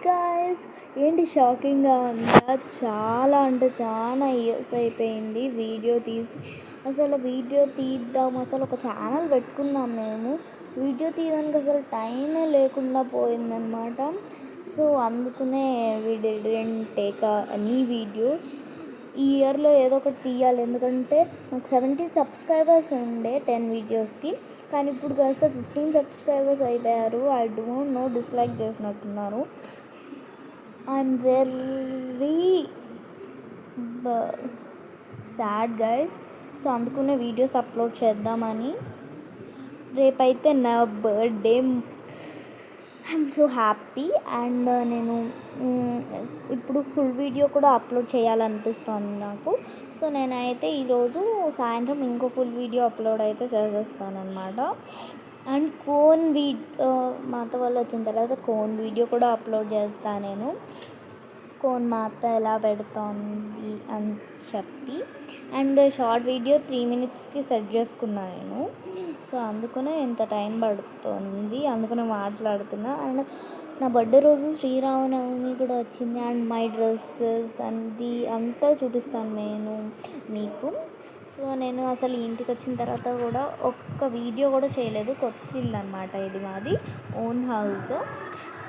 Guys, ఏంటి షాకింగ్గా ఉందా? చాలా అంటే చాలా ఇయర్స్ అయిపోయింది వీడియో తీసి. అసలు వీడియో తీద్దాం, అసలు ఒక ఛానల్ పెట్టుకున్నాం మేము. వీడియో తీయడానికి అసలు టైమే లేకుండా పోయిందనమాట. సో అందుకనే వి డిడ్ంట్ టేక్ ఎనీ వీడియోస్. ఈ ఇయర్లో ఏదో ఒకటి తీయాలి, ఎందుకంటే నాకు 17 సబ్స్క్రైబర్స్ ఉండే 10 వీడియోస్కి. కానీ ఇప్పుడు కాస్త 15 సబ్స్క్రైబర్స్ అయిపోయారు. ఐ డోంట్ నో, డిస్లైక్ చేసినట్టున్నారు. I'm very sad guys. So అందుకునే వీడియోస్ అప్లోడ్ చేద్దామని. రేపైతే నా birthday. I'm so happy. And నేను ఇప్పుడు ఫుల్ వీడియో కూడా అప్లోడ్ చేయాలనిపిస్తుంది నాకు. సో నేనైతే ఈరోజు సాయంత్రం ఇంకో ఫుల్ వీడియో అప్లోడ్ అయితే చేసేస్తానమాట. అండ్ మా అత్త వాళ్ళు వచ్చిన తర్వాత కోన్ వీడియో కూడా అప్లోడ్ చేస్తాను నేను. కోన్ మా అత్త ఎలా పెడుతోంది అని చెప్పి. అండ్ షార్ట్ వీడియో 3 minutesకి సెట్ చేసుకున్నాను నేను. సో అందుకనే ఎంత టైం పడుతుంది, అందుకనే మాట్లాడుతున్నా. అండ్ నా బర్త్డే రోజు శ్రీరామనవమి కూడా వచ్చింది. అండ్ మై డ్రెస్సెస్ అంతా చూపిస్తాను నేను మీకు. సో నేను అసలు ఇంటికి వచ్చిన తర్వాత కూడా ఒక్క వీడియో కూడా చేయలేదు. కొత్త ఇల్లు అనమాట ఇది, మాది ఓన్ హౌస్.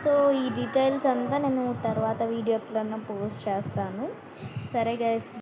సో ఈ డీటెయిల్స్ అంతా నేను తర్వాత వీడియో ఎప్పుడన్నా పోస్ట్ చేస్తాను. సరే గైస్.